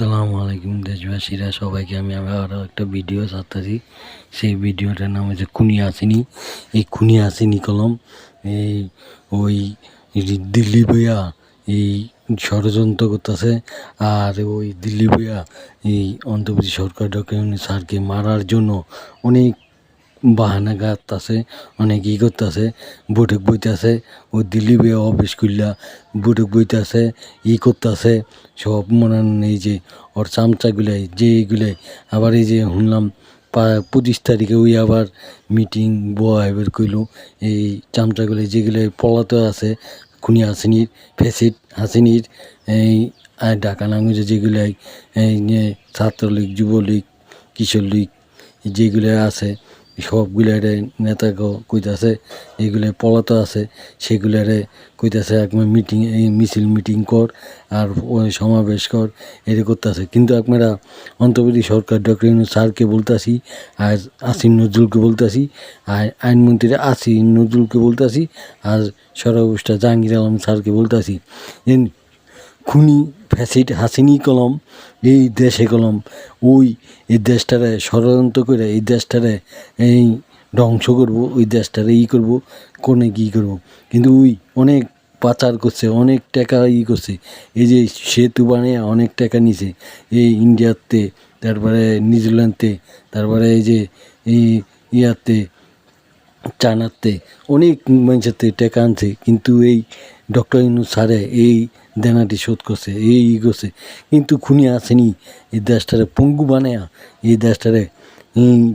আসসালামু আলাইকুম দেশবাসীরা, সবাইকে আমি আরও একটা ভিডিও ছাড়তেছি। সেই ভিডিওটার নাম হচ্ছে খুনি হাসিনী। এই খুনি হাসিনী কলম এই ওই দিল্লি বইয়া এই ষড়যন্ত্র করতেছে। আর ওই দিল্লি বইয়া এই অন্তর্বর্তী সরকার ডক্টর ইউনূস স্যারকে মারার জন্য অনেক বাহানা গাঁথতাছে, অনেক করতেছে, বৈঠক বইতেছে। ও দিল্লি বইয়া অফিস খুললা বৈঠক বইতেছে, করতেছে সব। মনে এই যে ওর চামচাগুলাই যে এইগুলাই আবার এই যে শুনলাম 25 তারিখে ওই আবার মিটিং বহাইবার কইল। এই চামচাগুলো যেগুলো পলাতে আছে খুনি হাসিনীর, ফেসিড হাসিনীর, এই ঢাকা লাঙ্গুয়েজে যেগুলাই এই ছাত্রলীগ, যুবলীগ, কিশোর লীগ যেগুলো আছে সবগুলারে নেতাকে কইতাছে, এইগুলো পলাতো আছে সেগুলারে কইতাছে একবার মিটিং, এই মিছিল মিটিং কর আর ওই সমাবেশ কর, এটা করতেছে। কিন্তু আপনারা অন্তর্বর্তী সরকার ডক্টর ইউনূস স্যারকে বলতেছি, আর আসিফ নজরুলকে বলতেছি, আর আইনমন্ত্রী আসিফ নজরুলকে বলতেছি, আর স্বরাষ্ট্র জাহাঙ্গীর আলম স্যারকে বলতেছি, খুনি ফ্যাসিড হাসিনী কলম এই দেশে কলম ওই এই দেশটারে ষড়যন্ত্র করে এই দেশটারে এই ধ্বংস করবো, ওই দেশটারে করবো, কোনে কী করবো। কিন্তু ওই অনেক পাচার করছে, অনেক টাকা করছে। এই যে সেতু বানিয়ে অনেক টাকা নিছে এই ইন্ডিয়াতে, তারপরে নিউজিল্যান্ডতে, তারপরে এই যে এই ইয়াতে চায়নাতে অনেক মানুষের টাকা আনছে। কিন্তু এই ডক্টর ইউনূস স্যারে এই দেনাটি শোধ করছে, এই করছে। কিন্তু খুনি আসেনি এই দেশটারে পঙ্গু বানায়া, এই দেশটারে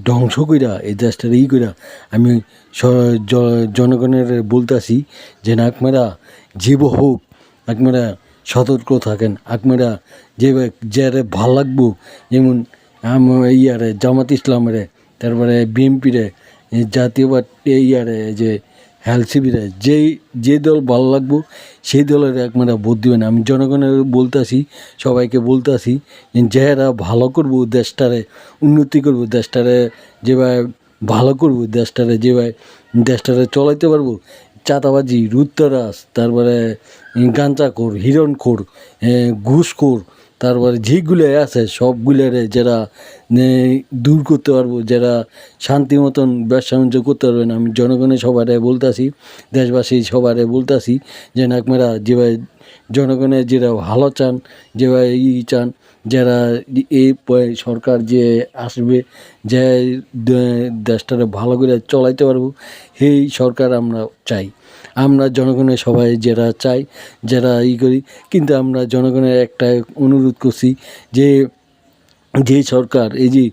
ধ্বংস কইরা, এই দেশটারে কইরা। আমি জনগণের বলতেছি যে আপনারা জীব হোক, আপনারা সতর্ক থাকেন। আপনারা যে ভাল লাগবো, যেমন ইয়ারে জামাত ইসলামের, তারপরে বিএনপিরে, জাতীয় ইয়ারে যে হেলসিবিরে, যে দল ভালো লাগবো সেই দলের আপনারা ভোট দিবেন। আমি জনগণের বলতেছি, সবাইকে বলতেছি, যারা ভালো করবো, দেশটারে উন্নতি করবো, দেশটারে যেভাবে ভালো করবো, দেশটারে চলাইতে পারবো। চাঁদাবাজি, লুটতরাজ, তারপরে গাঁজাখোর, হিরণখোর, ঘুষখোর, তারপরে যেগুলো আছে সবগুলোরে যারা দূর করতে পারবো, যারা শান্তি মতন ব্যবসা বাণিজ্য করতে পারবেন। আমি জনগণের সবারে বলতেছি, দেশবাসী সবারে বলতেছি যে আপনারা যেভাবে জনগণের যেটা ভালো চান, যেভাবে চান, যারা এই সরকার যে আসবে, যে দেশটারে ভালো করে চলাইতে পারবো, সেই সরকার আমরা চাই। আমরা জনগণের সবাই যারা চাই, যারা করি। কিন্তু আমরা জনগণের একটা অনুরোধ করছি যে সরকার এই যে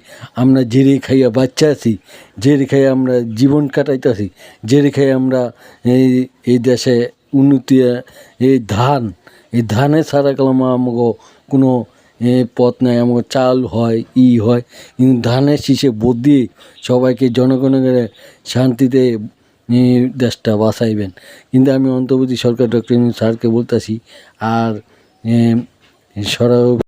আমরা জেরে খাইয়া বাচ্চা আছি, জেরে খাইয়া আমরা জীবন কাটাইতেছি, জেরে খাইয়া আমরা এই দেশে উন্নতি, এই ধানে ছাড়া গেলাম আমাকে কোনো পথ নাই। আমাকে চাল হয়, হয়, কিন্তু ধানের শীষে ভোট দিয়ে সবাইকে জনগণের শান্তিতে দেশটা বাঁচাইবেন। কিন্তু আমি অন্তর্বর্তী সরকার ডক্টর ইউনূস স্যারকে বলতেছি, আর